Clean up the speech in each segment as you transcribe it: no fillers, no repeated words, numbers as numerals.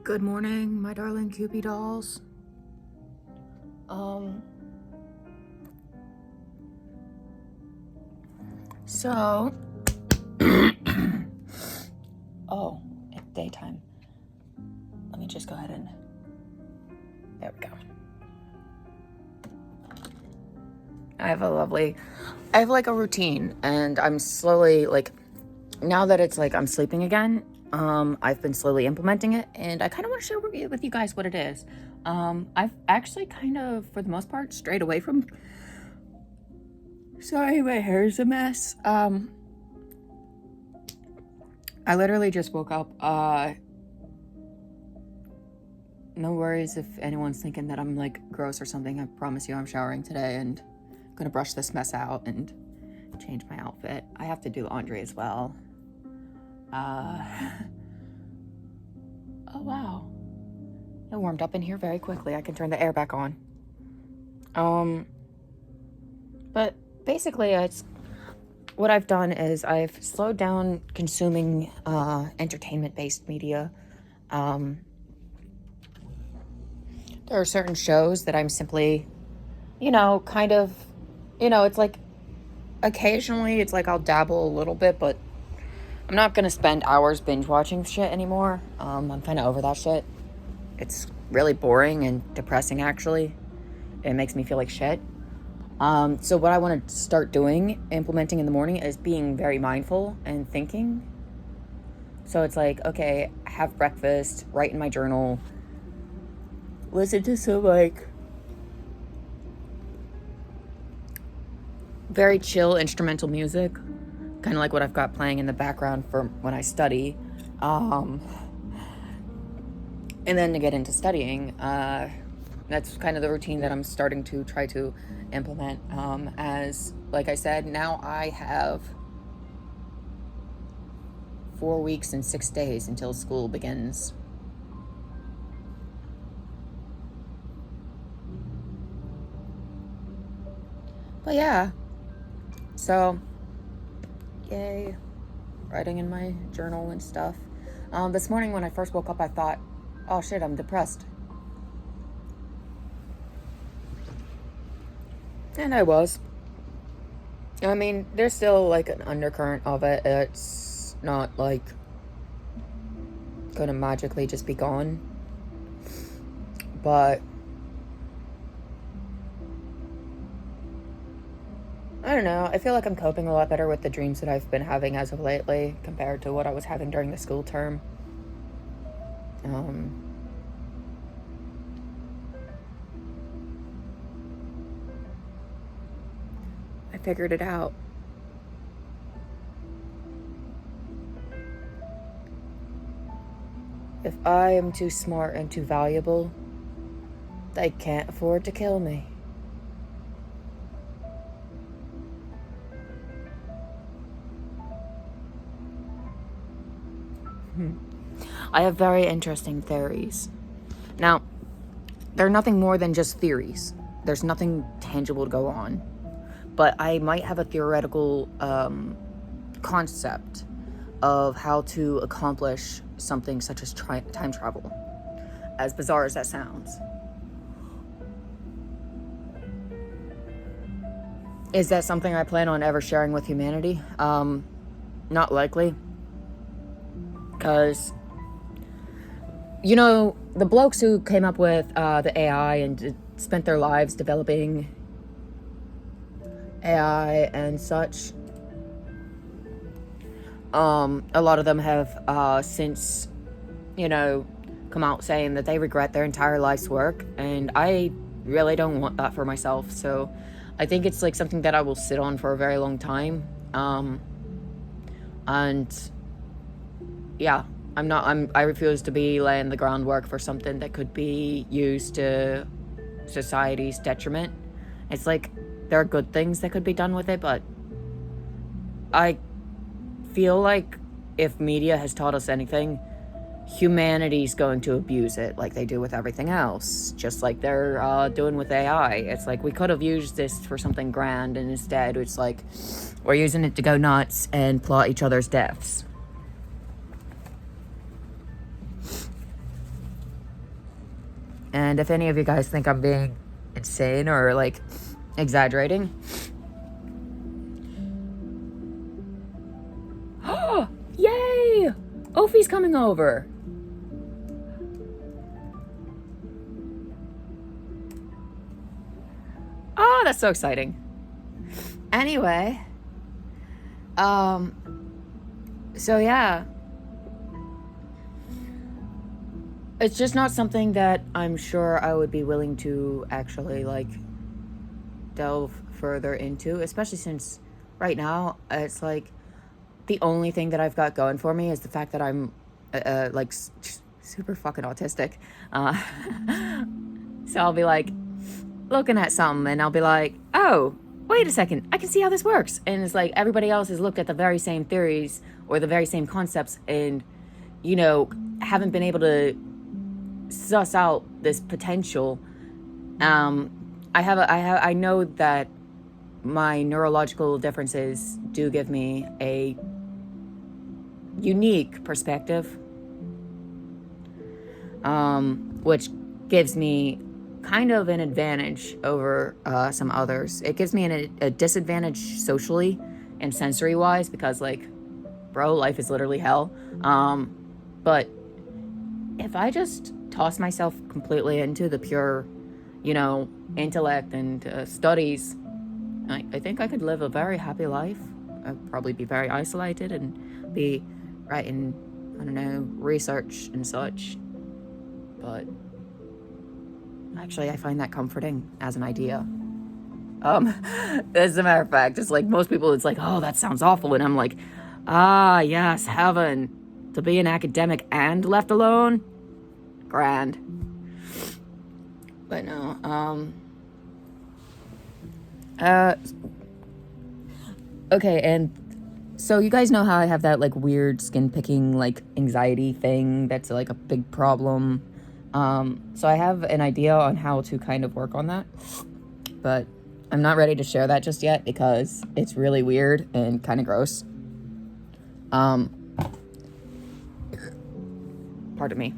Good morning, my darling Cupid dolls. So, oh, it's daytime. Let me just go ahead and, there we go. I have like a routine, and I'm slowly, like, now that it's like I'm sleeping again, I've been slowly implementing it, and I kind of want to share with you guys what it is. I've actually kind of, for the most part, strayed away from, sorry, my hair is a mess. I literally just woke up. No worries if anyone's thinking that I'm like gross or something. I promise you I'm showering today and gonna brush this mess out and change my outfit. I have to do laundry as well. Oh wow. It warmed up in here very quickly. I can turn the air back on. But basically it's what I've done is I've slowed down consuming entertainment-based media. There are certain shows that I'm simply, it's like occasionally it's like I'll dabble a little bit, but I'm not gonna spend hours binge watching shit anymore. I'm kind of over that shit. It's really boring and depressing, actually. It makes me feel like shit. So what I want to start implementing in the morning, is being very mindful and thinking. So it's like, okay, have breakfast, write in my journal, listen to some like very chill instrumental music, kind of like what I've got playing in the background for when I study. And then to get into studying, that's kind of the routine that I'm starting to try to implement. As like I said, now I have 4 weeks and 6 days until school begins. But yeah, so yay, writing in my journal and stuff. This morning when I first woke up, I thought, oh shit, I'm depressed. And I was. I mean, there's still like an undercurrent of it. It's not like gonna magically just be gone. But I don't know. I feel like I'm coping a lot better with the dreams that I've been having as of lately compared to what I was having during the school term. I figured it out. If I am too smart and too valuable, they can't afford to kill me. I have very interesting theories. Now, they're nothing more than just theories. There's nothing tangible to go on. But I might have a theoretical concept of how to accomplish something such as time travel, as bizarre as that sounds. Is that something I plan on ever sharing with humanity? Not likely. Because, the blokes who came up with the AI and spent their lives developing AI and such, a lot of them have since, come out saying that they regret their entire life's work, and I really don't want that for myself. So I think it's like something that I will sit on for a very long time. And yeah, I refuse to be laying the groundwork for something that could be used to society's detriment. It's like, there are good things that could be done with it, but I feel like if media has taught us anything, humanity's going to abuse it like they do with everything else, just like they're doing with AI. It's like, we could have used this for something grand, and instead it's like we're using it to go nuts and plot each other's deaths. And if any of you guys think I'm being insane or like exaggerating, oh, yay! Ophi's coming over. Oh, that's so exciting. Anyway, so yeah, it's just not something that I'm sure I would be willing to actually like delve further into, especially since right now it's like the only thing that I've got going for me is the fact that I'm like super fucking autistic. So I'll be like looking at something and I'll be like, oh, wait a second, I can see how this works. And it's like everybody else has looked at the very same theories or the very same concepts and, you know, haven't been able to suss out this potential. I know that my neurological differences do give me a unique perspective, which gives me kind of an advantage over some others. It gives me a disadvantage socially and sensory wise because, like, bro, life is literally hell. But if I just toss myself completely into the pure, you know, intellect and studies, I think I could live a very happy life. I'd probably be very isolated and be writing, I don't know, research and such. But actually, I find that comforting as an idea. As a matter of fact, it's like most people, it's like, oh, that sounds awful. And I'm like, ah, yes, heaven. To be an academic and left alone? Grand. But no, okay, and so you guys know how I have that, like, weird skin picking, like, anxiety thing that's, like, a big problem. So I have an idea on how to kind of work on that, but I'm not ready to share that just yet because it's really weird and kind of gross. Pardon me.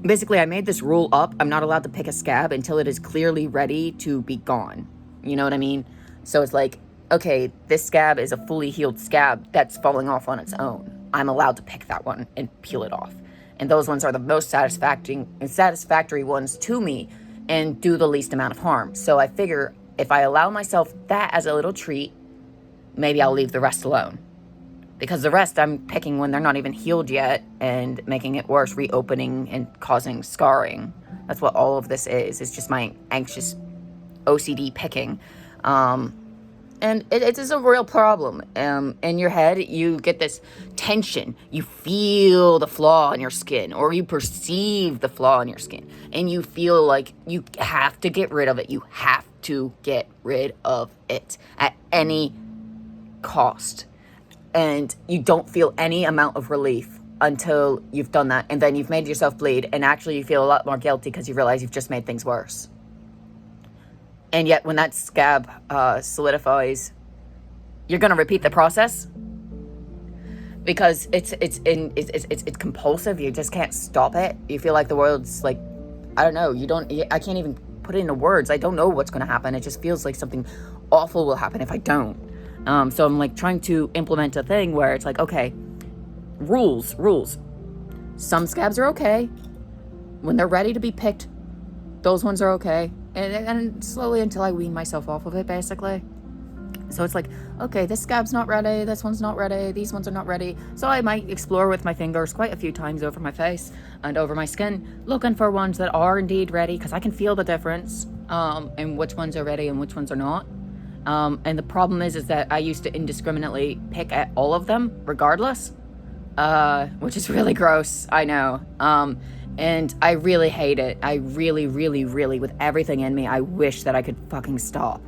Basically, I made this rule up. I'm not allowed to pick a scab until it is clearly ready to be gone. You know what I mean? So it's like, okay, this scab is a fully healed scab that's falling off on its own. I'm allowed to pick that one and peel it off. And those ones are the most satisfactory ones to me and do the least amount of harm. So I figure if I allow myself that as a little treat, maybe I'll leave the rest alone. Because the rest I'm picking when they're not even healed yet and making it worse, reopening and causing scarring. That's what all of this is. It's just my anxious OCD picking. And it is a real problem. In your head, you get this tension. You feel the flaw in your skin, or you perceive the flaw in your skin. And you feel like you have to get rid of it. You have to get rid of it at any cost. And you don't feel any amount of relief until you've done that. And then you've made yourself bleed. And actually you feel a lot more guilty because you realize you've just made things worse. And yet when that scab solidifies, you're going to repeat the process. Because it's compulsive. You just can't stop it. You feel like the world's like, I don't know. I can't even put it into words. I don't know what's going to happen. It just feels like something awful will happen if I don't. So I'm like trying to implement a thing where it's like, okay, rules. Some scabs are okay. When they're ready to be picked, those ones are okay. And slowly until I wean myself off of it, basically. So it's like, okay, this scab's not ready, this one's not ready, these ones are not ready. So I might explore with my fingers quite a few times over my face and over my skin, looking for ones that are indeed ready, because I can feel the difference in which ones are ready and which ones are not. And the problem is that I used to indiscriminately pick at all of them, regardless, which is really gross, I know. And I really hate it. I really, really, really, with everything in me, I wish that I could fucking stop.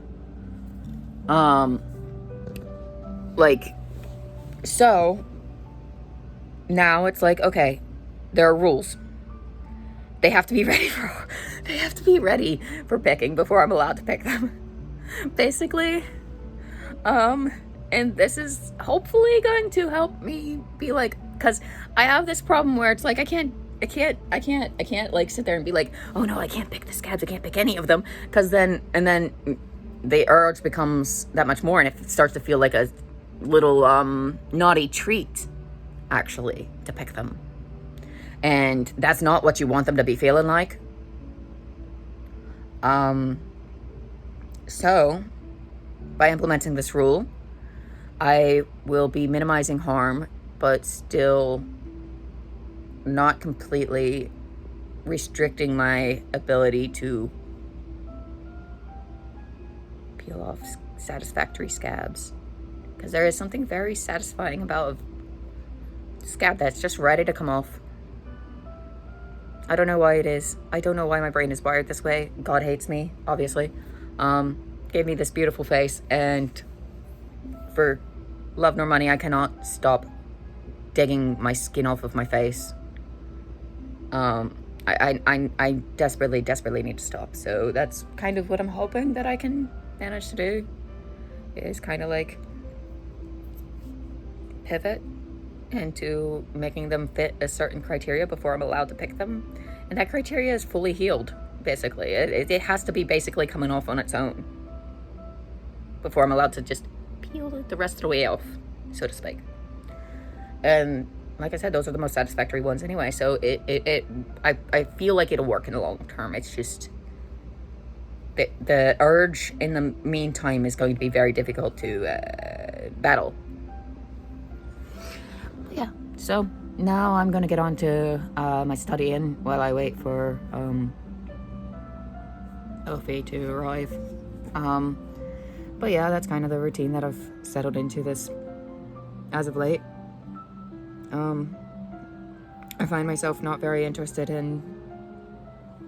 So, now it's like, okay, there are rules. They have to be ready for picking before I'm allowed to pick them. Basically. And this is hopefully going to help me be like, because I have this problem where it's like I can't I can't like sit there and be like, oh no, I can't pick the scabs, I can't pick any of them, because then the urge becomes that much more, and it starts to feel like a little naughty treat, actually, to pick them. And that's not what you want them to be feeling like. So by implementing this rule, I will be minimizing harm, but still not completely restricting my ability to peel off satisfactory scabs. Because there is something very satisfying about a scab that's just ready to come off. I don't know why it is. I don't know why my brain is wired this way. God hates me, obviously. Gave me this beautiful face, and for love nor money, I cannot stop digging my skin off of my face. I desperately need to stop. So that's kind of what I'm hoping that I can manage to do, is kind of like pivot into making them fit a certain criteria before I'm allowed to pick them. And that criteria is fully healed, basically. It has to be basically coming off on its own before I'm allowed to just peel it the rest of the way off, so to speak. And like I said, those are the most satisfactory ones anyway. So I feel like it'll work in the long term. It's just the urge in the meantime is going to be very difficult to battle. Yeah, so now I'm gonna get on to my studying while I wait for Ophi to arrive. But yeah, that's kind of the routine that I've settled into this as of late. I find myself not very interested in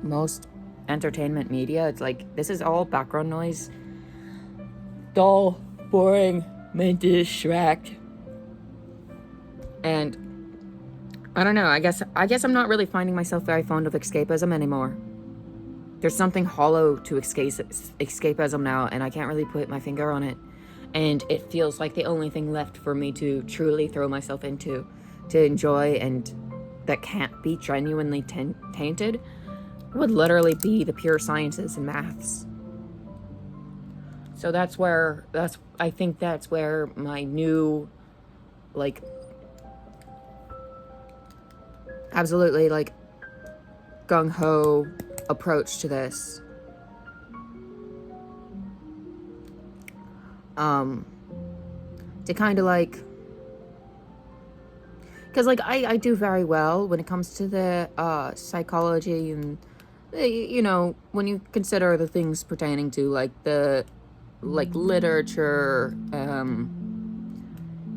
most entertainment media. It's like, this is all background noise. Dull, boring, meant to distract. And I don't know, I guess I'm not really finding myself very fond of escapism anymore. There's something hollow to escapism now, and I can't really put my finger on it. And it feels like the only thing left for me to truly throw myself into, to enjoy, and that can't be genuinely tainted, would literally be the pure sciences and maths. So I think that's where my new, like, absolutely, like, gung-ho approach to this to kind of like, because like I do very well when it comes to the psychology, and you know, when you consider the things pertaining to like the literature,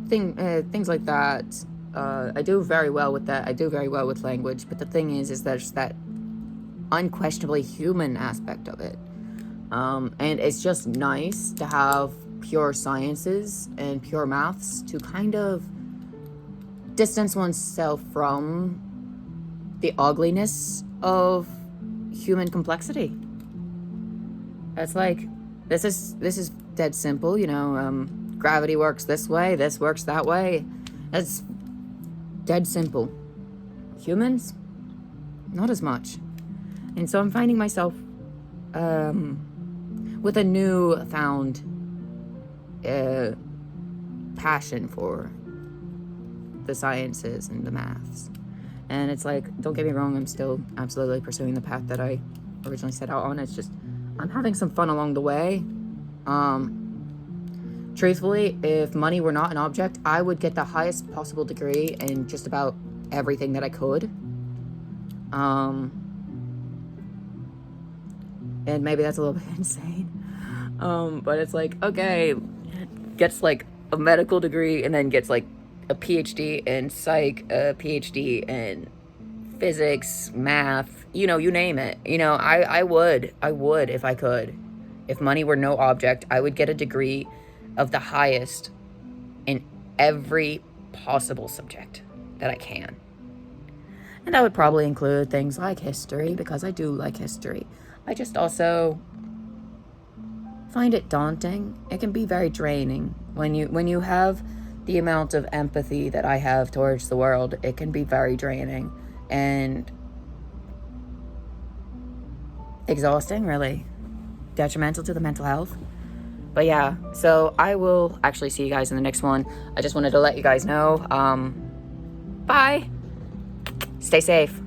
things like that. I do very well with that. I do very well with language, but the thing is there's that unquestionably human aspect of it. And it's just nice to have pure sciences and pure maths to kind of distance oneself from the ugliness of human complexity. It's like, this is dead simple, you know, gravity works this way, this works that way. It's dead simple. Humans, not as much. And so I'm finding myself with a newfound passion for the sciences and the maths. And it's like, don't get me wrong, I'm still absolutely pursuing the path that I originally set out on. It's just, I'm having some fun along the way. Truthfully, if money were not an object, I would get the highest possible degree in just about everything that I could. And maybe that's a little bit insane. But it's like, okay, gets like a medical degree and then gets like a PhD in psych, a PhD in physics, math, you know, you name it. You know, I would if I could. If money were no object, I would get a degree of the highest in every possible subject that I can. And that would probably include things like history, because I do like history. I just also find it daunting. It can be very draining when you have the amount of empathy that I have towards the world. It can be very draining and exhausting, really detrimental to the mental health. But yeah, so I will actually see you guys in the next one. I just wanted to let you guys know. Bye. Stay safe.